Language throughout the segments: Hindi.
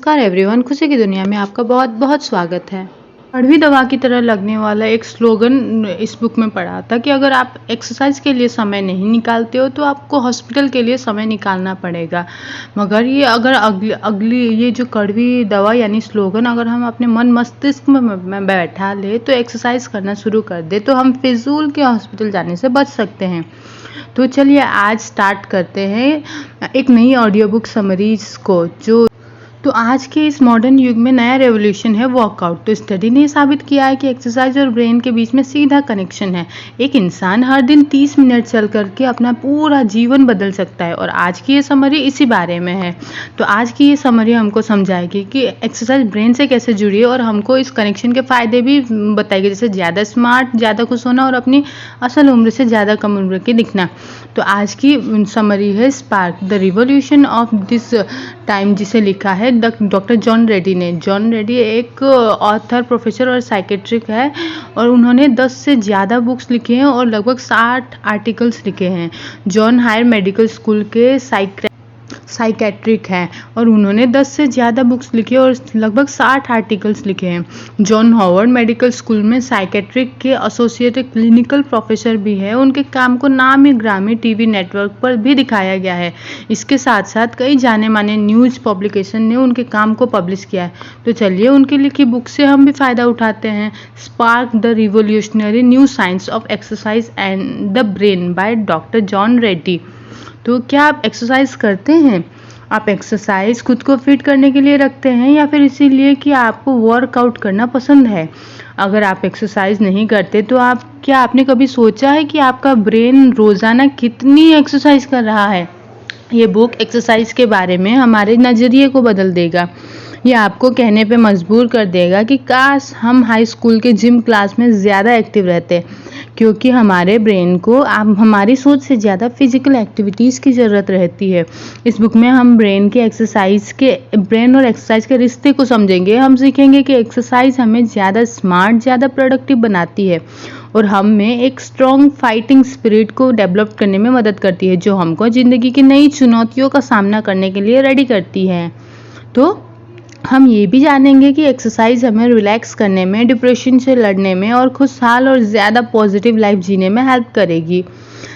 नमस्कार एवरीवन, खुशी की दुनिया में आपका बहुत बहुत स्वागत है। कड़वी दवा की तरह लगने वाला एक स्लोगन इस बुक में पढ़ा था कि अगर आप एक्सरसाइज के लिए समय नहीं निकालते हो तो आपको हॉस्पिटल के लिए समय निकालना पड़ेगा। मगर ये अगर अगली ये जो कड़वी दवा यानी स्लोगन अगर हम अपने मन मस्तिष्क में बैठा ले तो एक्सरसाइज करना शुरू कर दे तो हम फिजूल के हॉस्पिटल जाने से बच सकते हैं। तो चलिए आज स्टार्ट करते हैं एक नई ऑडियो बुक समरीज को। तो आज के इस मॉडर्न युग में नया रेवोल्यूशन है वर्कआउट। तो स्टडी ने साबित किया है कि एक्सरसाइज और ब्रेन के बीच में सीधा कनेक्शन है। एक इंसान हर दिन 30 मिनट चल करके अपना पूरा जीवन बदल सकता है और आज की ये समरी इसी बारे में है। तो आज की ये समरी हमको समझाएगी कि एक्सरसाइज ब्रेन से कैसे जुड़ी है और हमको इस कनेक्शन के फ़ायदे भी बताएगी, जैसे ज़्यादा स्मार्ट, ज़्यादा खुश होना और अपनी असल उम्र से ज़्यादा कम उम्र के दिखना। तो आज की समरी है spark the revolution of this time, जिसे लिखा है डॉक्टर जॉन रेड्डी ने। जॉन रेड्डी एक ऑथर, प्रोफेसर और साइकेट्रिक है और उन्होंने 10 से ज़्यादा बुक्स लिखे हैं और लगभग 60 आर्टिकल्स लिखे हैं। जॉन हायर मेडिकल स्कूल के साइकेट्रिक हैं और उन्होंने 10 से ज़्यादा बुक्स लिखे और लगभग 60 आर्टिकल्स लिखे हैं। जॉन हॉवर्ड मेडिकल स्कूल में साइकेट्रिक के एसोसिएट क्लिनिकल प्रोफेसर भी है। उनके काम को नामी ग्रामी टीवी नेटवर्क पर भी दिखाया गया है। इसके साथ साथ कई जाने माने न्यूज़ पब्लिकेशन ने उनके काम को पब्लिश किया है। तो चलिए उनकी लिखी बुक से हम भी फ़ायदा उठाते हैं। Spark the revolutionary new science of exercise and the brain by doctor John Reddy. तो क्या आप एक्सरसाइज करते हैं? आप एक्सरसाइज खुद को फिट करने के लिए रखते हैं या फिर इसीलिए कि आपको वर्कआउट करना पसंद है? अगर आप एक्सरसाइज नहीं करते तो क्या आपने कभी सोचा है कि आपका ब्रेन रोज़ाना कितनी एक्सरसाइज कर रहा है? ये बुक एक्सरसाइज के बारे में हमारे नज़रिए को बदल देगा। ये आपको कहने पे मजबूर कर देगा कि काश हम हाई स्कूल के जिम क्लास में ज़्यादा एक्टिव रहते, क्योंकि हमारे ब्रेन को हमारी सोच से ज़्यादा फिजिकल एक्टिविटीज़ की ज़रूरत रहती है। इस बुक में हम ब्रेन और एक्सरसाइज के रिश्ते को समझेंगे। हम सीखेंगे कि एक्सरसाइज हमें ज़्यादा स्मार्ट, ज़्यादा प्रोडक्टिव बनाती है और हम में एक स्ट्रॉन्ग फाइटिंग स्पिरिट को डेवलप करने में मदद करती है, जो हमको ज़िंदगी की नई चुनौतियों का सामना करने के लिए रेडी करती है। तो हम ये भी जानेंगे कि एक्सरसाइज हमें रिलैक्स करने में, डिप्रेशन से लड़ने में और खुशहाल और ज़्यादा पॉजिटिव लाइफ जीने में हेल्प करेगी।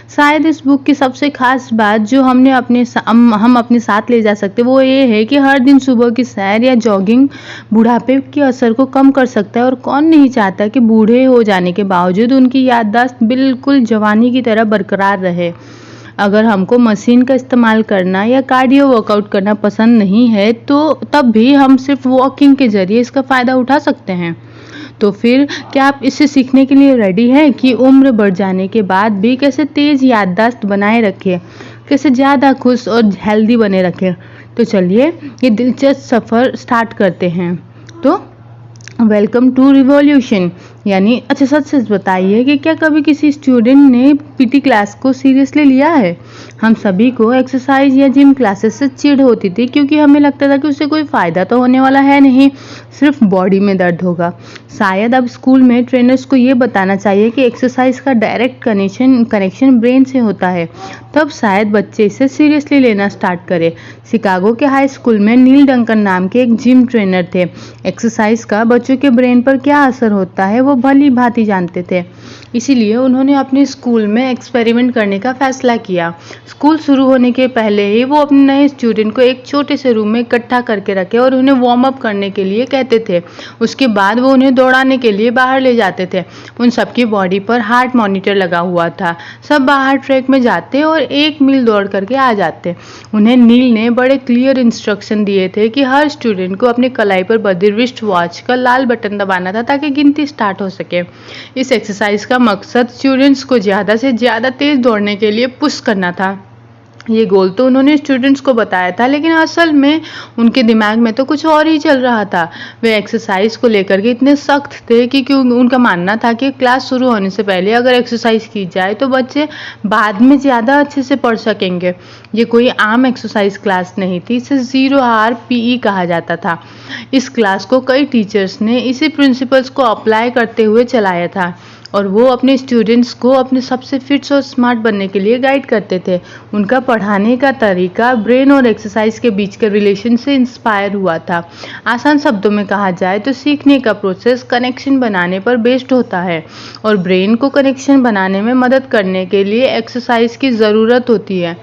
शायद इस बुक की सबसे खास बात जो हम अपने साथ ले जा सकते वो ये है कि हर दिन सुबह की सैर या जॉगिंग बुढ़ापे के असर को कम कर सकता है। और कौन नहीं चाहता कि बूढ़े हो जाने के बावजूद उनकी याददाश्त बिल्कुल जवानी की तरह बरकरार रहे। अगर हमको मशीन का इस्तेमाल करना या कार्डियो वर्कआउट करना पसंद नहीं है तो तब भी हम सिर्फ वॉकिंग के ज़रिए इसका फ़ायदा उठा सकते हैं। तो फिर क्या आप इसे सीखने के लिए रेडी हैं कि उम्र बढ़ जाने के बाद भी कैसे तेज़ याददाश्त बनाए रखें, कैसे ज़्यादा खुश और हेल्दी बने रखें? तो चलिए ये दिलचस्प सफ़र स्टार्ट करते हैं। तो वेलकम टू रिवॉल्यूशन। यानी अच्छा सच बताइए कि क्या कभी किसी स्टूडेंट ने पीटी क्लास को सीरियसली लिया है? हम सभी को एक्सरसाइज या जिम क्लासेस से चिढ़ होती थी क्योंकि हमें लगता था कि उससे कोई फ़ायदा तो होने वाला है नहीं, सिर्फ बॉडी में दर्द होगा। शायद अब स्कूल में ट्रेनर्स को ये बताना चाहिए कि एक्सरसाइज का डायरेक्ट कनेक्शन ब्रेन से होता है, तब शायद बच्चे इसे सीरियसली लेना स्टार्ट करें। शिकागो के हाई स्कूल में नील डंकन नाम के एक जिम ट्रेनर थे। एक्सरसाइज का बच्चों के ब्रेन पर क्या असर होता है वो भली भांति जानते थे, इसीलिए उन्होंने अपने स्कूल में एक्सपेरिमेंट करने का फैसला किया। स्कूल शुरू होने के पहले ही वो अपने नए स्टूडेंट को एक छोटे से रूम में इकट्ठा करके रखे और उन्हें वार्म अप करने के लिए कहते थे। उसके बाद वो उन्हें दौड़ाने के लिए बाहर ले जाते थे। उन सबकी बॉडी पर हार्ट मॉनिटर लगा हुआ था। सब बाहर ट्रैक में जाते और 1 मील दौड़ करके आ जाते। उन्हें नील ने बड़े क्लियर इंस्ट्रक्शन दिए थे कि हर स्टूडेंट को अपने कलाई पर बंधी रिस्ट वॉच का लाल बटन दबाना था ताकि गिनती स्टार्ट हो सके। इस एक्सरसाइज का मकसद स्टूडेंट्स को ज़्यादा से ज़्यादा तेज़ दौड़ने के लिए पुश करना था। ये गोल तो उन्होंने स्टूडेंट्स को बताया था, लेकिन असल में उनके दिमाग में तो कुछ और ही चल रहा था। वे एक्सरसाइज को लेकर के इतने सख्त थे कि उनका मानना था कि क्लास शुरू होने से पहले अगर एक्सरसाइज की जाए तो बच्चे बाद में ज़्यादा अच्छे से पढ़ सकेंगे। ये कोई आम एक्सरसाइज क्लास नहीं थी, इसे 0 आवर PE कहा जाता था। इस क्लास को कई टीचर्स ने इसी प्रिंसिपल्स को अप्लाई करते हुए चलाया था। और वो अपने स्टूडेंट्स को अपने सबसे फिट और स्मार्ट बनने के लिए गाइड करते थे। उनका पढ़ाने का तरीका ब्रेन और एक्सरसाइज के बीच के रिलेशन से इंस्पायर हुआ था। आसान शब्दों में कहा जाए तो सीखने का प्रोसेस कनेक्शन बनाने पर बेस्ड होता है और ब्रेन को कनेक्शन बनाने में मदद करने के लिए एक्सरसाइज की ज़रूरत होती है।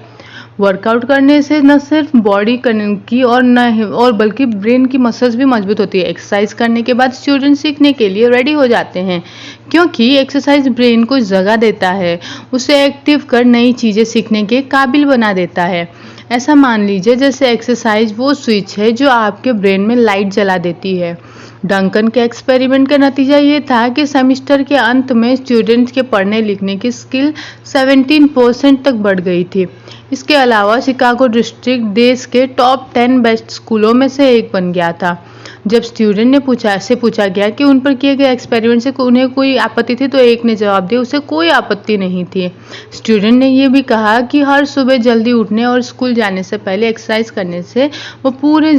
वर्कआउट करने से न सिर्फ बॉडी की और बल्कि ब्रेन की मसल्स भी मजबूत होती है। एक्सरसाइज करने के बाद स्टूडेंट सीखने के लिए रेडी हो जाते हैं, क्योंकि एक्सरसाइज ब्रेन को जगह देता है, उसे एक्टिव कर नई चीज़ें सीखने के काबिल बना देता है। ऐसा मान लीजिए जैसे एक्सरसाइज वो स्विच है जो आपके ब्रेन में लाइट जला देती है। डंकन के एक्सपेरिमेंट का नतीजा ये था कि सेमेस्टर के अंत में स्टूडेंट्स के पढ़ने लिखने की स्किल 17% तक बढ़ गई थी। इसके अलावा शिकागो डिस्ट्रिक्ट देश के टॉप 10 बेस्ट स्कूलों में से एक बन गया था। जब स्टूडेंट ने पूछा गया कि उन पर किए गए एक्सपेरिमेंट से उन्हें कोई आपत्ति थी, तो एक ने जवाब दिया उसे कोई आपत्ति नहीं थी। स्टूडेंट ने यह भी कहा कि हर सुबह जल्दी उठने और स्कूल जाने से पहले एक्सरसाइज करने से वो पूरे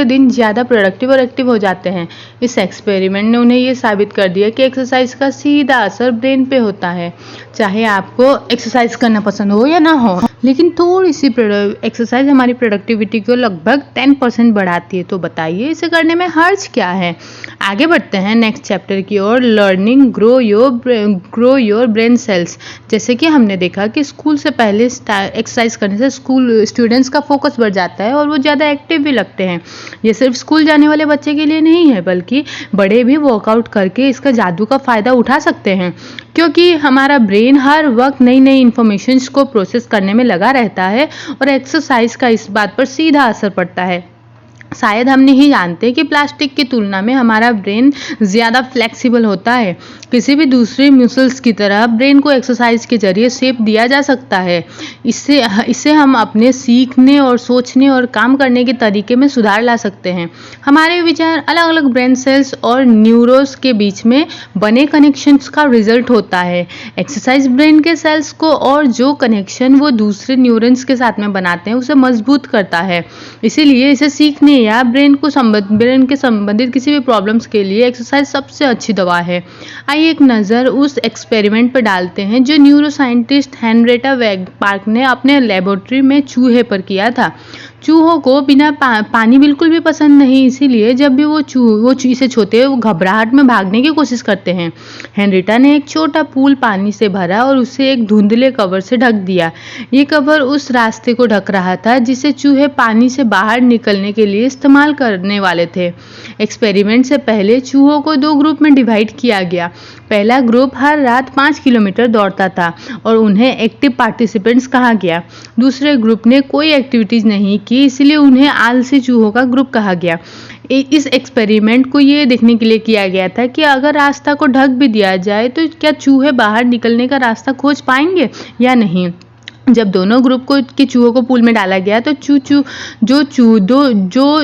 दिन ज़्यादा प्रोडक्टिव और एक्टिव हो जाते हैं। इस एक्सपेरिमेंट ने उन्हें ये साबित कर दिया कि एक्सरसाइज का सीधा असर ब्रेन पे होता है। चाहे आपको एक्सरसाइज करना पसंद हो या ना हो, लेकिन थोड़ी सी एक्सरसाइज हमारी प्रोडक्टिविटी को लगभग 10% बढ़ाती है। तो बताइए इसे करने में हर्ज क्या है। आगे बढ़ते हैं नेक्स्ट चैप्टर की ओर, learning grow your brain cells. जैसे कि हमने देखा कि स्कूल से पहले एक्सरसाइज करने से स्टूडेंट्स का फोकस बढ़ जाता है और वो ज़्यादा एक्टिव भी लगते हैं। ये सिर्फ स्कूल जाने वाले बच्चे के लिए नहीं है, बल्कि बड़े भी वर्कआउट करके इसका जादू का फ़ायदा उठा सकते हैं, क्योंकि हमारा ब्रेन हर वक्त नई नई इन्फॉर्मेशन को प्रोसेस करने में लगा रहता है और एक्सरसाइज का इस बात पर सीधा असर पड़ता है। शायद हम नहीं जानते कि प्लास्टिक की तुलना में हमारा ब्रेन ज़्यादा फ्लेक्सिबल होता है। किसी भी दूसरे मसल्स की तरह ब्रेन को एक्सरसाइज के जरिए शेप दिया जा सकता है। इससे हम अपने सीखने और सोचने और काम करने के तरीके में सुधार ला सकते हैं। हमारे विचार अलग अलग ब्रेन सेल्स और न्यूरॉन्स के बीच में बने कनेक्शंस का रिजल्ट होता है। एक्सरसाइज ब्रेन के सेल्स को और जो कनेक्शन वो दूसरे न्यूरॉन्स के साथ में बनाते हैं उसे मजबूत करता है। इसीलिए इसे सीखने या ब्रेन के संबंधित किसी भी प्रॉब्लम्स के लिए एक्सरसाइज सबसे अच्छी दवा है। आइए एक नज़र उस एक्सपेरिमेंट पर डालते हैं जो न्यूरोसाइंटिस्ट हेनरिएटा पार्क ने अपने लेबोरेटरी में चूहे पर किया था। चूहों को बिना पानी बिल्कुल भी पसंद नहीं, इसीलिए जब भी वो इसे छूते हैं वो घबराहट में भागने की कोशिश करते हैं। हेनरिएटा ने एक छोटा पूल पानी से भरा और उसे एक धुंधले कवर से ढक दिया। ये कवर उस रास्ते को ढक रहा था जिसे चूहे पानी से बाहर निकलने के लिए इस्तेमाल करने वाले थे। एक्सपेरिमेंट से पहले चूहों को 2 ग्रुप में डिवाइड किया गया। पहला ग्रुप हर रात 5 किलोमीटर दौड़ता था और उन्हें एक्टिव पार्टिसिपेंट्स कहा गया। दूसरे ग्रुप ने कोई एक्टिविटीज़ नहीं की, इसलिए उन्हें आलसी चूहों का ग्रुप कहा गया। इस एक्सपेरिमेंट को ये देखने के लिए किया गया था कि अगर रास्ता को ढक भी दिया जाए तो क्या चूहे बाहर निकलने का रास्ता खोज पाएंगे या नहीं। जब दोनों ग्रुप के चूहों को पूल में डाला गया तो जो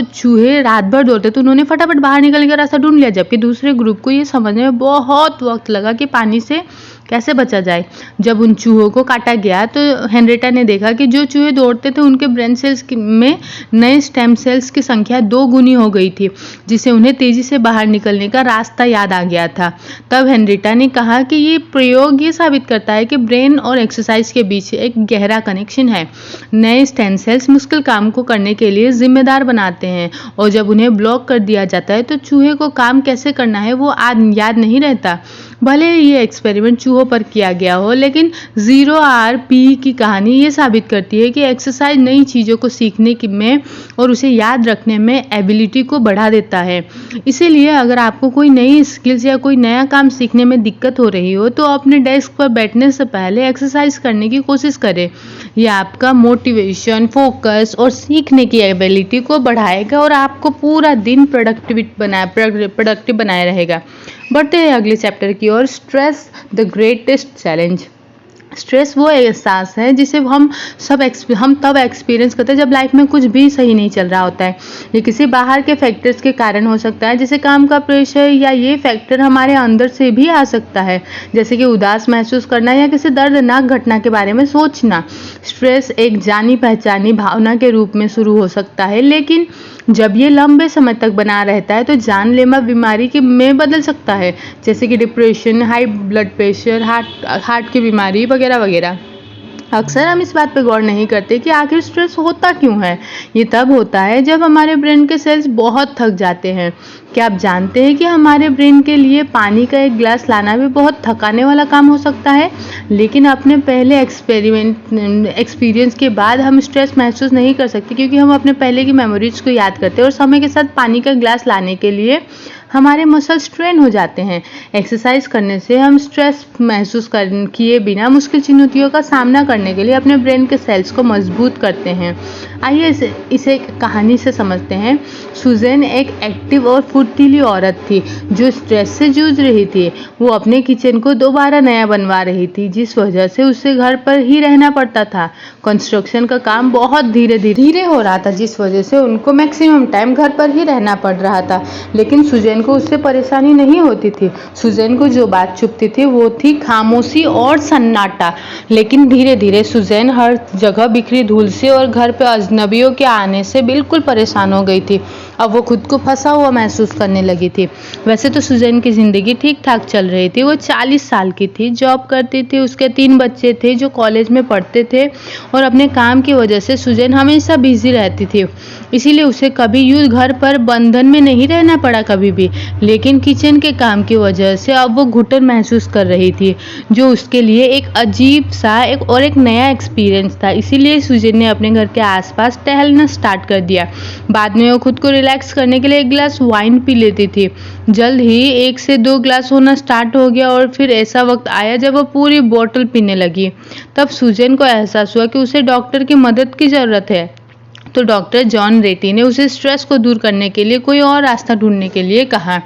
चूहे रात भर दौड़ते तो उन्होंने फटाफट बाहर निकलने का रास्ता ढूंढ लिया, जबकि दूसरे ग्रुप को ये समझने में बहुत वक्त लगा कि पानी से कैसे बचा जाए। जब उन चूहों को काटा गया तो हेनरिएटा ने देखा कि जो चूहे दौड़ते थे उनके ब्रेन सेल्स में नए स्टेम सेल्स की संख्या 2 गुनी हो गई थी, जिससे उन्हें तेजी से बाहर निकलने का रास्ता याद आ गया था। तब हेनरिएटा ने कहा कि ये प्रयोग ये साबित करता है कि ब्रेन और एक्सरसाइज के बीच एक गहरा कनेक्शन है। नए स्टेम सेल्स मुश्किल काम को करने के लिए जिम्मेदार बनाते हैं और जब उन्हें ब्लॉक कर दिया जाता है तो चूहे को काम कैसे करना है वो याद नहीं रहता। भले ये एक्सपेरिमेंट चूहों पर किया गया हो, लेकिन 0RP की कहानी ये साबित करती है कि एक्सरसाइज नई चीज़ों को सीखने में और उसे याद रखने में एबिलिटी को बढ़ा देता है। इसीलिए अगर आपको कोई नई स्किल्स या कोई नया काम सीखने में दिक्कत हो रही हो तो अपने डेस्क पर बैठने से पहले एक्सरसाइज करने की कोशिश करें। यह आपका मोटिवेशन, फोकस और सीखने की एबिलिटी को बढ़ाएगा और आपको पूरा दिन प्रोडक्टिव बनाए रहेगा। बढ़ते हैं अगले चैप्टर की ओर, stress the greatest challenge. Stress वो एहसास है जिसे हम तब एक्सपीरियंस करते हैं जब लाइफ में कुछ भी सही नहीं चल रहा होता है। ये किसी बाहर के फैक्टर्स के कारण हो सकता है, जैसे काम का प्रेशर, या ये फैक्टर हमारे अंदर से भी आ सकता है, जैसे कि उदास महसूस करना या किसी दर्दनाक घटना के बारे में सोचना। स्ट्रेस एक जानी पहचानी भावना के रूप में शुरू हो सकता है, लेकिन जब ये लंबे समय तक बना रहता है तो जानलेवा बीमारी में बदल सकता है, जैसे कि depression, high blood pressure, heart की बीमारी वगैरह वगैरह। अक्सर हम इस बात पर गौर नहीं करते कि आखिर स्ट्रेस होता क्यों है। ये तब होता है जब हमारे ब्रेन के सेल्स बहुत थक जाते हैं। क्या आप जानते हैं कि हमारे ब्रेन के लिए पानी का एक गिलास लाना भी बहुत थकाने वाला काम हो सकता है, लेकिन अपने पहले एक्सपीरियंस के बाद हम स्ट्रेस महसूस नहीं कर सकते, क्योंकि हम अपने पहले की मेमोरीज को याद करते हैं और समय के साथ पानी का गिलास लाने के लिए हमारे मसल्स ट्रेन हो जाते हैं। एक्सरसाइज करने से हम स्ट्रेस महसूस किए बिना मुश्किल चुनौतियों का सामना करने के लिए अपने ब्रेन के सेल्स को मजबूत करते हैं। आइए इसे एक कहानी से समझते हैं। सुजैन एक एक्टिव और फुर्तीली औरत थी जो स्ट्रेस से जूझ रही थी। वो अपने किचन को दोबारा नया बनवा रही थी, जिस वजह से उसे घर पर ही रहना पड़ता था। कंस्ट्रक्शन का काम बहुत धीरे हो रहा था, जिस वजह से उनको मैक्सिमम टाइम घर पर ही रहना पड़ रहा था। लेकिन सुजैन को उससे परेशानी नहीं होती थी। सुजैन को जो बात चुभती थी वो थी खामोशी और सन्नाटा। लेकिन धीरे धीरे सुजैन हर जगह बिखरी धूल से और घर पे अजनबियों के आने से बिल्कुल परेशान हो गई थी। अब वो खुद को फंसा हुआ महसूस करने लगी थी। वैसे तो सुजैन की ज़िंदगी ठीक ठाक चल रही थी। वो 40 साल की थी, जॉब करती थी, उसके 3 बच्चे थे जो कॉलेज में पढ़ते थे और अपने काम की वजह से सुजैन हमेशा बिजी रहती थी, इसीलिए उसे कभी यूँ घर पर बंधन में नहीं रहना पड़ा कभी भी। लेकिन किचन के काम की वजह से अब वो घुटन महसूस कर रही थी, जो उसके लिए एक अजीब सा एक नया एक्सपीरियंस था। इसीलिए सुजैन ने अपने घर के आसपास टहलना स्टार्ट कर दिया। बाद में वो खुद को रिलैक्स करने के लिए एक गिलास वाइन पी लेती थी। जल्द ही 1 से 2 ग्लास होना स्टार्ट हो गया और फिर ऐसा वक्त आया जब वो पूरी बोतल पीने लगी। तब सुजैन को एहसास हुआ कि उसे डॉक्टर की मदद की ज़रूरत है। तो डॉक्टर जॉन रेटी ने उसे स्ट्रेस को दूर करने के लिए कोई और रास्ता ढूंढने के लिए कहा।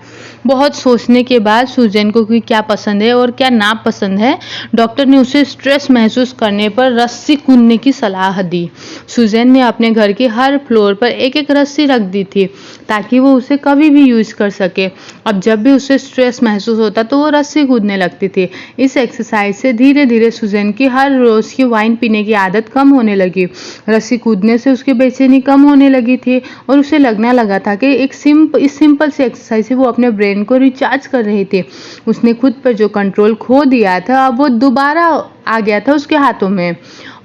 बहुत सोचने के बाद सुजैन को कि क्या पसंद है और क्या नापसंद है, डॉक्टर ने उसे स्ट्रेस महसूस करने पर रस्सी कूदने की सलाह दी। सुजैन ने अपने घर के हर फ्लोर पर एक एक रस्सी रख दी थी ताकि वो उसे कभी भी यूज कर सके। अब जब भी उसे स्ट्रेस महसूस होता तो वो रस्सी कूदने लगती थी। इस एक्सरसाइज से धीरे धीरे सुजैन की हर रोज की वाइन पीने की आदत कम होने लगी। रस्सी कूदने से उसकी बेचैनी कम होने लगी थी और उसे लगने लगा था कि इस सिंपल सी एक्सरसाइज से वो अपने ब्रेन को रिचार्ज कर रही थी। उसने खुद पर जो कंट्रोल खो दिया था अब वो दोबारा आ गया था उसके हाथों में।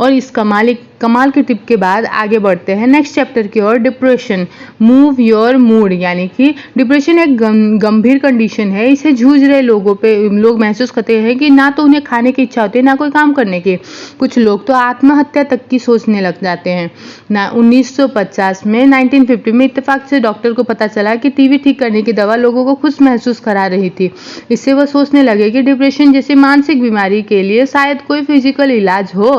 और इस कमाल के टिप के बाद आगे बढ़ते हैं नेक्स्ट चैप्टर की ओर। डिप्रेशन, मूव योर मूड, यानी कि डिप्रेशन एक गंभीर कंडीशन है। इसे जूझ रहे लोग महसूस करते हैं कि ना तो उन्हें खाने की इच्छा होती है ना कोई काम करने की। कुछ लोग तो आत्महत्या तक की सोचने लग जाते हैं। 1950 में इत्तेफाक से डॉक्टर को पता चला कि टीबी ठीक करने की दवा लोगों को खुश महसूस करा रही थी। इससे वह सोचने लगे कि डिप्रेशन जैसी मानसिक बीमारी के लिए शायद कोई फिजिकल इलाज हो।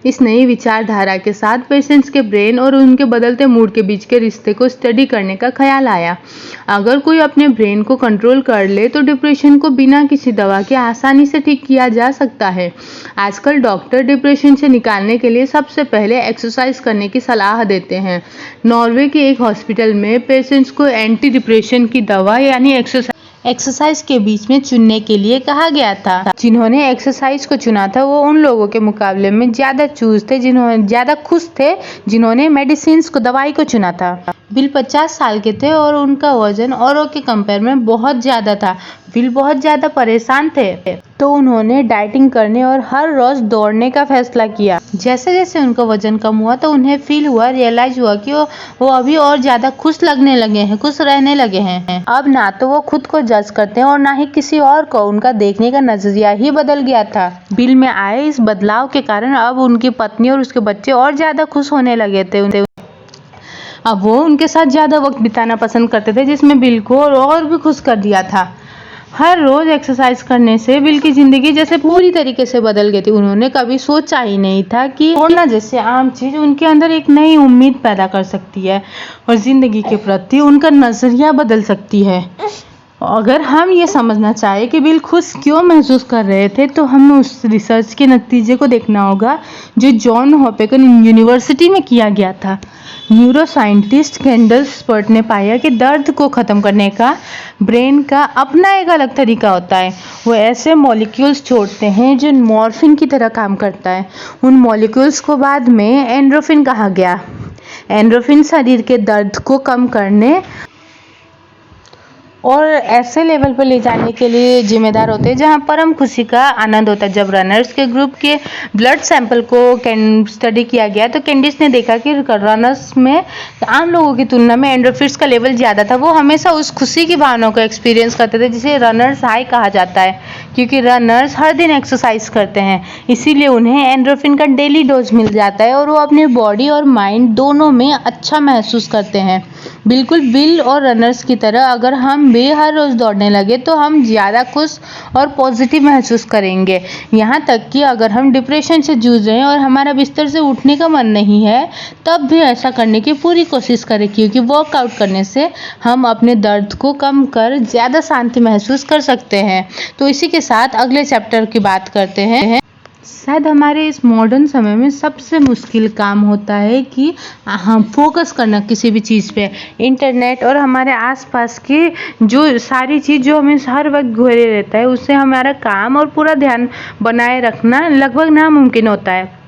इस नई विचारधारा के साथ पेशेंट्स के ब्रेन और उनके बदलते मूड के बीच के रिश्ते को स्टडी करने का ख्याल आया। अगर कोई अपने ब्रेन को कंट्रोल कर ले तो डिप्रेशन को बिना किसी दवा के आसानी से ठीक किया जा सकता है। आजकल डॉक्टर डिप्रेशन से निकालने के लिए सबसे पहले एक्सरसाइज करने की सलाह देते हैं। नॉर्वे के एक हॉस्पिटल में पेशेंट्स को एंटी डिप्रेशन की दवा यानी एक्सरसाइज के बीच में चुनने के लिए कहा गया था। जिन्होंने एक्सरसाइज को चुना था वो उन लोगों के मुकाबले में ज़्यादा खुश थे जिन्होंने मेडिसिन को दवाई को चुना था। बिल 50 साल के थे और उनका वजन औरों के कंपेयर में बहुत ज़्यादा था। बिल बहुत ज़्यादा परेशान थे तो उन्होंने डाइटिंग करने और हर रोज़ दौड़ने का फैसला किया। जैसे जैसे उनका वजन कम हुआ तो उन्हें रियलाइज हुआ कि वो अभी और ज़्यादा खुश रहने लगे हैं। अब ना तो वो खुद को जज करते हैं और ना ही किसी और को। उनका देखने का नजरिया ही बदल गया था। बिल में आए इस बदलाव के कारण अब उनकी पत्नी और उसके बच्चे और ज़्यादा खुश होने लगे थे। अब वो उनके साथ ज़्यादा वक्त बिताना पसंद करते थे, जिसमें बिल को और भी खुश कर दिया था। हर रोज़ एक्सरसाइज करने से बिल की ज़िंदगी जैसे पूरी तरीके से बदल गई थी। उन्होंने कभी सोचा ही नहीं था कि दौड़ना जैसे आम चीज़ उनके अंदर एक नई उम्मीद पैदा कर सकती है और ज़िंदगी के प्रति उनका नज़रिया बदल सकती है। अगर हम ये समझना चाहें कि बिल खुश क्यों महसूस कर रहे थे तो हमें उस रिसर्च के नतीजे को देखना होगा जो जॉन हॉपकिंस यूनिवर्सिटी में किया गया था। न्यूरो साइंटिस्ट कैंडल स्पर्ट ने पाया कि दर्द को ख़त्म करने का ब्रेन का अपना एक अलग तरीका होता है। वो ऐसे मॉलिक्यूल्स छोड़ते हैं जो मॉर्फिन की तरह काम करता है। उन मॉलिक्यूल्स को बाद में एंडोर्फिन कहा गया। एंडोर्फिन शरीर के दर्द को कम करने और ऐसे लेवल पर ले जाने के लिए जिम्मेदार होते हैं जहां परम खुशी का आनंद होता है। जब रनर्स के ग्रुप के ब्लड सैंपल को स्टडी किया गया तो कैंडिस ने देखा कि रनर्स में आम लोगों की तुलना में एंडोर्फिन्स का लेवल ज़्यादा था। वो हमेशा उस खुशी की भावना को एक्सपीरियंस करते थे जिसे रनर्स हाई कहा जाता है, क्योंकि रनर्स हर दिन एक्सरसाइज करते हैं, इसीलिए उन्हें एंडोर्फिन का डेली डोज मिल जाता है और वो अपनी बॉडी और माइंड दोनों में अच्छा महसूस करते हैं। बिल्कुल बिल और रनर्स की तरह अगर हम भी हर रोज़ दौड़ने लगे तो हम ज़्यादा खुश और पॉजिटिव महसूस करेंगे। यहाँ तक कि अगर हम डिप्रेशन से जूझ रहे हैं और हमारा बिस्तर से उठने का मन नहीं है, तब भी ऐसा करने की पूरी कोशिश करें, क्योंकि वर्कआउट करने से हम अपने दर्द को कम कर ज़्यादा शांति महसूस कर सकते हैं। तो इसी के साथ अगले चैप्टर की बात करते हैं। शायद हमारे इस मॉडर्न समय में सबसे मुश्किल काम होता है कि हम फोकस करना किसी भी चीज़ पे। इंटरनेट और हमारे आसपास की जो सारी चीज़ जो हमें हर वक्त घेरे रहता है, उससे हमारा काम और पूरा ध्यान बनाए रखना लगभग नामुमकिन होता है।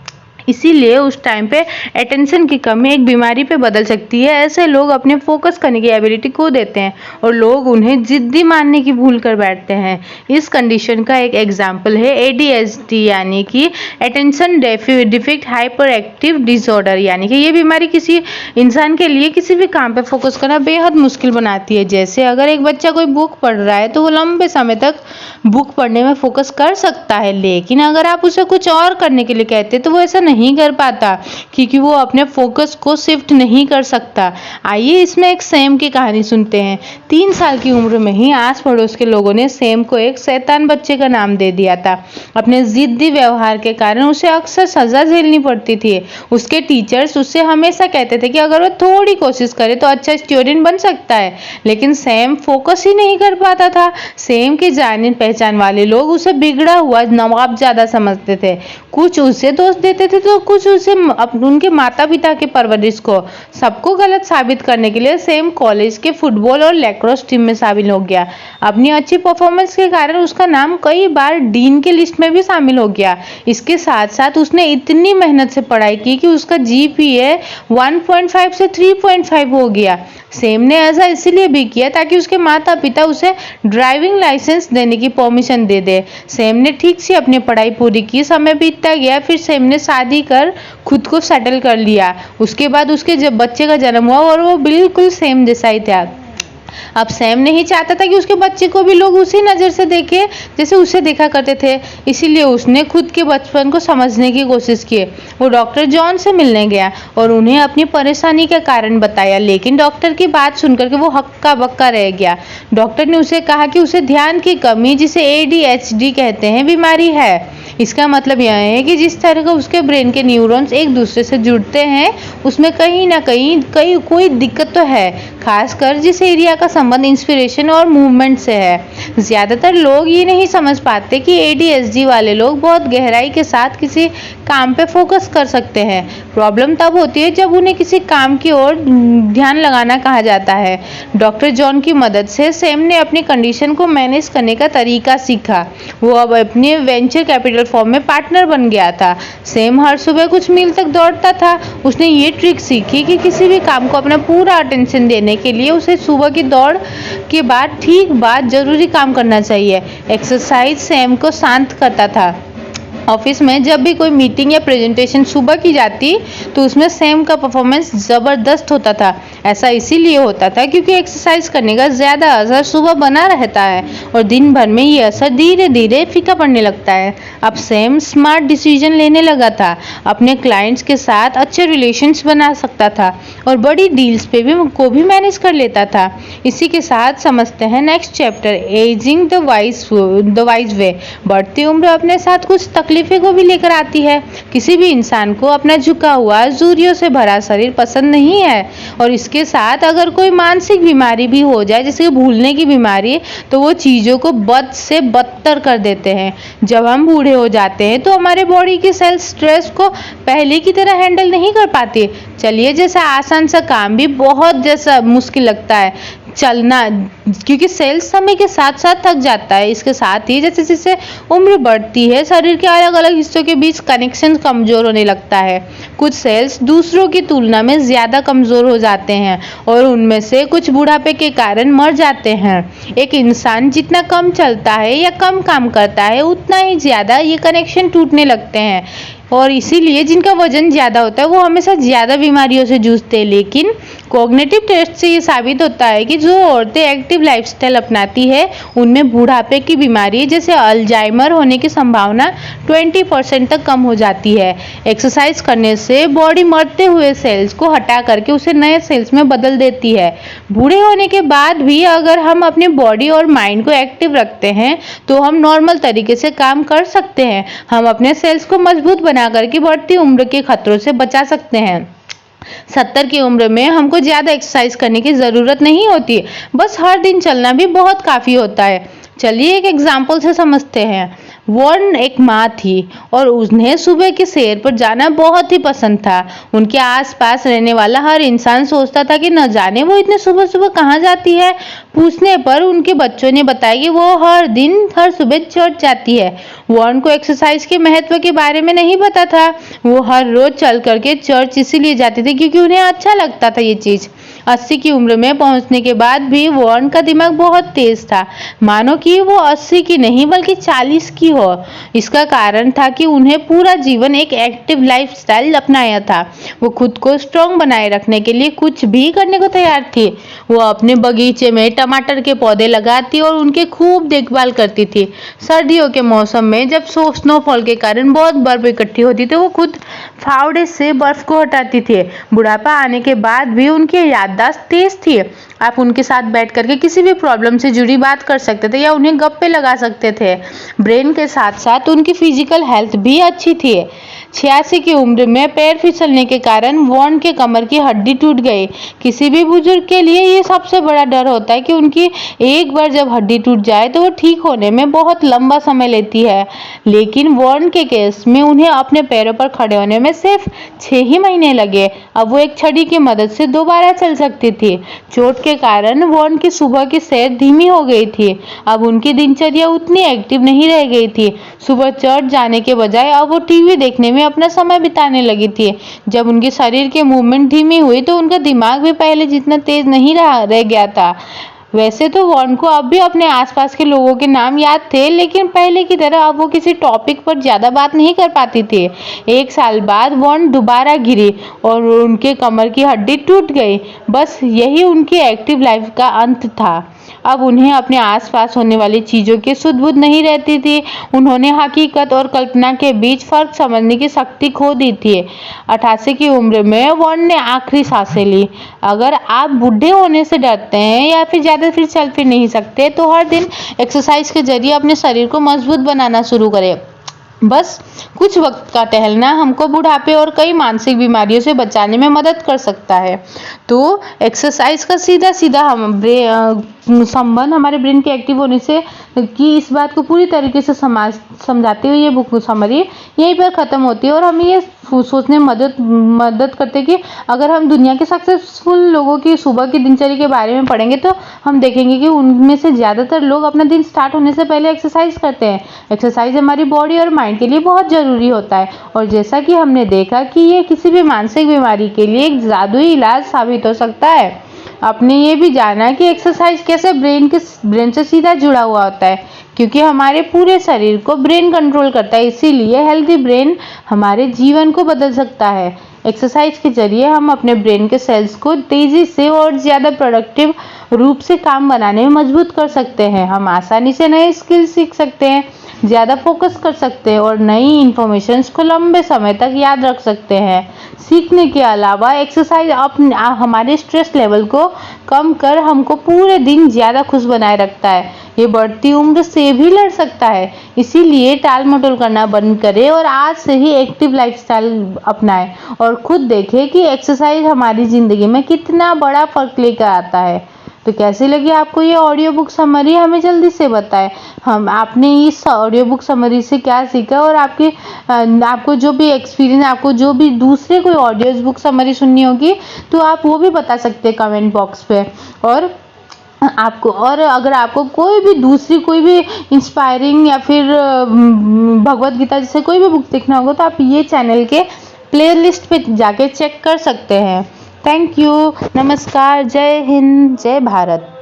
इसीलिए उस टाइम पे अटेंशन की कमी एक बीमारी पे बदल सकती है। ऐसे लोग अपने फोकस करने की एबिलिटी खो देते हैं और लोग उन्हें जिद्दी मानने की भूल कर बैठते हैं। इस कंडीशन का एक एग्जाम्पल है ADHD यानी कि attention deficit hyper active disorder, यानी कि ये बीमारी किसी इंसान के लिए किसी भी काम पे फोकस करना बेहद मुश्किल बनाती है। जैसे अगर एक बच्चा कोई बुक पढ़ रहा है तो वो लंबे समय तक बुक पढ़ने में फोकस कर सकता है, लेकिन अगर आप उसे कुछ और करने के लिए कहते तो वो ऐसा नहीं कर पाता, क्योंकि वो अपने फोकस को शिफ्ट नहीं कर सकता। आइए इसमें एक सैम की कहानी सुनते हैं। 3 साल की उम्र में ही आस पड़ोस के लोगों ने सैम को एक शैतान बच्चे का नाम दे दिया था। अपने जिद्दी व्यवहार के कारण उसे अक्सर सजा झेलनी पड़ती थी। उसके टीचर्स उससे हमेशा कहते थे कि अगर वो थोड़ी कोशिश करे तो अच्छा स्टूडेंट बन सकता है, लेकिन सैम फोकस ही नहीं कर पाता था। सैम के जाने पहचान वाले लोग उसे बिगड़ा हुआ नवाब ज्यादा समझते थे। कुछ उसे दोष देते थे तो कुछ उसे उनके माता पिता के परवरिश को। सबको गलत साबित करने के लिए सैम कॉलेज के फुटबॉल और लैक्रोस टीम में शामिल हो गया। अपनी अच्छी परफॉर्मेंस के कारण उसका नाम कई बार डीन के लिस्ट में भी शामिल हो गया। इसके साथ साथ उसने इतनी मेहनत से पढ़ाई की कि उसका GPA 1.5 से 3.5 हो गया। सैम ने ऐसा इसलिए भी किया ताकि उसके माता पिता उसे ड्राइविंग लाइसेंस देने की परमिशन दे दे। सैम ने ठीक से अपनी पढ़ाई पूरी की, समय बीतता गया, फिर सैम ने शादी कर खुद को सेटल कर लिया। उसके बाद उसके जब बच्चे का जन्म हुआ और वो बिल्कुल सैम जैसा ही था। अब सैम नहीं चाहता था कि उसके बच्चे को भी लोग उसी नज़र से देखें जैसे उसे देखा करते थे, इसीलिए उसने खुद के बचपन को समझने की कोशिश की। वो डॉक्टर जॉन से मिलने गया और उन्हें अपनी परेशानी का कारण बताया, लेकिन डॉक्टर की बात सुनकर के वो हक्का बक्का रह गया। डॉक्टर ने उसे कहा कि उसे ध्यान की कमी, जिसे ADHD कहते हैं, बीमारी है। इसका मतलब यह है कि जिस तरह का उसके ब्रेन के न्यूरॉन्स एक दूसरे से जुड़ते हैं उसमें कहीं ना कहीं कोई दिक्कत तो है, खासकर जिस एरिया का संबंध इंस्पिरेशन और मूवमेंट से है। ज़्यादातर लोग ये नहीं समझ पाते कि ADHD वाले लोग बहुत गहराई के साथ किसी काम पे फोकस कर सकते हैं। प्रॉब्लम तब होती है जब उन्हें किसी काम की ओर ध्यान लगाना कहा जाता है। डॉक्टर जॉन की मदद से सैम ने अपनी कंडीशन को मैनेज करने का तरीका सीखा। वो अब अपने वेंचर कैपिटल फॉर्म में पार्टनर बन गया था। सैम हर सुबह कुछ मील तक दौड़ता था। उसने ये ट्रिक सीखी कि किसी भी काम को अपना पूरा अटेंशन देने के लिए उसे सुबह की दौड़ के बाद ठीक बाद जरूरी काम करना चाहिए। एक्सरसाइज सैम को शांत करता था। ऑफिस में जब भी कोई मीटिंग या प्रेजेंटेशन सुबह की जाती तो उसमें सैम का परफॉर्मेंस ज़बरदस्त होता था। ऐसा इसीलिए होता था क्योंकि एक्सरसाइज करने का ज़्यादा असर सुबह बना रहता है और दिन भर में ये असर धीरे धीरे फीका पड़ने लगता है। अब सैम स्मार्ट डिसीजन लेने लगा था, अपने क्लाइंट्स के साथ अच्छे रिलेशंस बना सकता था और बड़ी डील्स पे भी मैनेज कर लेता था। इसी के साथ समझते हैं next chapter, ageing the wise way. बढ़ती उम्र अपने साथ कुछ तकलीफें को भी लेकर आती है। किसी भी इंसान को अपना झुका हुआ झुर्रियों से भरा शरीर पसंद नहीं है और इसके साथ अगर कोई मानसिक बीमारी भी हो जाए, जैसे भूलने की बीमारी, तो वो चीज़ों को बद से बदतर कर देते हैं। जब हम बूढ़े हो जाते हैं तो हमारे बॉडी की सेल्स स्ट्रेस को पहले की तरह हैंडल नहीं कर पाती। चलिए, जैसा आसान सा काम भी बहुत जैसा मुश्किल लगता है चलना, क्योंकि सेल्स समय के साथ साथ थक जाता है। इसके साथ ही जैसे जैसे उम्र बढ़ती है, शरीर के अलग अलग हिस्सों के बीच कनेक्शन कमजोर होने लगता है। कुछ सेल्स दूसरों की तुलना में ज्यादा कमजोर हो जाते हैं और उनमें से कुछ बुढ़ापे के कारण मर जाते हैं। एक इंसान जितना कम चलता है या कम काम करता है, उतना ही ज्यादा ये कनेक्शन टूटने लगते हैं और इसीलिए जिनका वजन ज़्यादा होता है वो हमेशा ज़्यादा बीमारियों से जूझते हैं। लेकिन कॉग्निटिव टेस्ट से ये साबित होता है कि जो औरतें एक्टिव लाइफस्टाइल अपनाती है, उनमें बुढ़ापे की बीमारी जैसे अल्जाइमर होने की संभावना 20% तक कम हो जाती है। एक्सरसाइज करने से बॉडी मरते हुए सेल्स को हटा करके उसे नए सेल्स में बदल देती है। बूढ़े होने के बाद भी अगर हम अपनी बॉडी और माइंड को एक्टिव रखते हैं तो हम नॉर्मल तरीके से काम कर सकते हैं। हम अपने सेल्स को मजबूत बना करके बढ़ती उम्र के खतरों से बचा सकते हैं। 70 की उम्र में हमको ज्यादा एक्सरसाइज करने की जरूरत नहीं होती, बस हर दिन चलना भी बहुत काफी होता है। चलिए एक एग्जाम्पल से समझते हैं। वॉर्न एक माँ थी और उन्हें सुबह के सैर पर जाना बहुत ही पसंद था। उनके आसपास रहने वाला हर इंसान सोचता था कि न जाने वो इतने सुबह सुबह कहाँ जाती है। पूछने पर उनके बच्चों ने बताया कि वो हर सुबह चर्च जाती है। वॉर्न को एक्सरसाइज के महत्व के बारे में नहीं पता था। वो हर रोज चल करके चर्च इसीलिए जाते थे क्योंकि उन्हें अच्छा लगता था ये चीज। 80 की उम्र में पहुंचने के बाद भी वॉर्न का दिमाग बहुत तेज था, मानो कि वो 80 की नहीं बल्कि 40 की हो। इसका कारण था कि उन्हें पूरा जीवन एक एक्टिव लाइफस्टाइल अपनाया था। वो खुद को स्ट्रांग बनाए रखने के लिए कुछ भी करने को तैयार थी। वो अपने बगीचे में टमाटर के पौधे लगाती और उनके खूब देखभाल करती थी। सर्दियों के मौसम में जब स्नोफॉल के कारण बहुत बर्फ इकट्ठी होती थी, वो खुद फावड़े से बर्फ को हटाती थी। बुढ़ापा आने के बाद भी उनकी याददाश्त तेज थी। आप उनके साथ बैठ करके किसी भी प्रॉब्लम से जुड़ी बात कर सकते थे या उन्हें गप्पे लगा सकते थे। ब्रेन के साथ साथ उनकी फिजिकल हेल्थ भी अच्छी थी। 86 की उम्र में पैर फिसलने के कारण वॉर्न के कमर की हड्डी टूट गई। किसी भी बुजुर्ग के लिए ये सबसे बड़ा डर होता है कि उनकी एक बार जब हड्डी टूट जाए तो वो ठीक होने में बहुत लंबा समय लेती है। लेकिन वॉर्न के केस में उन्हें अपने पैरों पर खड़े होने में सिर्फ 6 ही महीने लगे। अब वो एक छड़ी की मदद से दोबारा चल सकती थी। चोट के कारण वॉर्न की सुबह की सैर धीमी हो गई थी। अब उनकी दिनचर्या उतनी एक्टिव नहीं रह गई थी। सुबह चर्च जाने के बजाय अब वो टीवी देखने में अपना समय बिताने लगी थी। जब उनके शरीर के मूवमेंट धीमी हुई तो उनका दिमाग भी पहले जितना तेज नहीं रह गया था। वैसे तो वॉर्न को अब भी अपने आसपास के लोगों के नाम याद थे, लेकिन पहले की तरह अब वो किसी टॉपिक पर ज्यादा बात नहीं कर पाती थी। 1 साल बाद वॉर्न दोबारा गिरी और उनके कमर की हड्डी टूट गई। बस यही उनकी एक्टिव लाइफ का अंत था। अब उन्हें अपने आसपास होने वाली चीजों की सुध बुध नहीं रहती थी। उन्होंने हकीकत और कल्पना के बीच फर्क समझने की शक्ति खो दी थी। 88 की उम्र में वॉर्न ने आखिरी सांसें ली। अगर आप बूढ़े होने से डरते हैं या फिर ज्यादा फिर चल फिर नहीं सकते, तो हर दिन एक्सरसाइज के जरिए अपने शरीर को मजबूत बनाना शुरू करें। बस कुछ वक्त का टहलना हमको बुढ़ापे और कई मानसिक बीमारियों से बचाने में मदद कर सकता है। तो एक्सरसाइज का सीधा सीधा संबंध हमारे ब्रेन के एक्टिव होने से कि इस बात को पूरी तरीके से समझाते हुए ये बुक समरी यहीं पर ख़त्म होती है और हमें ये सोचने में मदद करते हैं कि अगर हम दुनिया के सक्सेसफुल लोगों की सुबह की दिनचर्या के बारे में पढ़ेंगे तो हम देखेंगे कि उनमें से ज़्यादातर लोग अपना दिन स्टार्ट होने से पहले एक्सरसाइज करते हैं। एक्सरसाइज हमारी बॉडी और माइंड के लिए बहुत ज़रूरी होता है और जैसा कि हमने देखा कि ये किसी भी मानसिक बीमारी के लिए एक जादुई इलाज साबित हो सकता है। आपने ये भी जाना कि एक्सरसाइज कैसे ब्रेन से सीधा जुड़ा हुआ होता है, क्योंकि हमारे पूरे शरीर को ब्रेन कंट्रोल करता है। इसीलिए हेल्दी ब्रेन हमारे जीवन को बदल सकता है। एक्सरसाइज के जरिए हम अपने ब्रेन के सेल्स को तेजी से और ज़्यादा प्रोडक्टिव रूप से काम बनाने में मजबूत कर सकते हैं। हम आसानी से नए स्किल सीख सकते हैं, ज़्यादा फोकस कर सकते हैं और नई इन्फॉर्मेशंस को लंबे समय तक याद रख सकते हैं। सीखने के अलावा एक्सरसाइज हमारे स्ट्रेस लेवल को कम कर हमको पूरे दिन ज़्यादा खुश बनाए रखता है। ये बढ़ती उम्र से भी लड़ सकता है। इसीलिए टाल मटोल करना बंद करें और आज से ही एक्टिव लाइफस्टाइल अपनाएं और खुद देखें कि एक्सरसाइज हमारी ज़िंदगी में कितना बड़ा फर्क लेकर आता है। तो कैसी लगी आपको ये ऑडियो बुक समरी, हमें जल्दी से बताएं। हम आपने इस ऑडियो बुक समरी से क्या सीखा और आपको जो भी एक्सपीरियंस, आपको जो भी दूसरे कोई ऑडियो बुक समरी सुननी होगी तो आप वो भी बता सकते हैं कमेंट बॉक्स पे। और अगर आपको कोई भी इंस्पायरिंग या फिर भगवत गीता जैसे कोई भी बुक देखना होगा तो आप ये चैनल के प्लेलिस्ट पे जाके चेक कर सकते हैं। थैंक यू, नमस्कार, जय हिंद, जय भारत।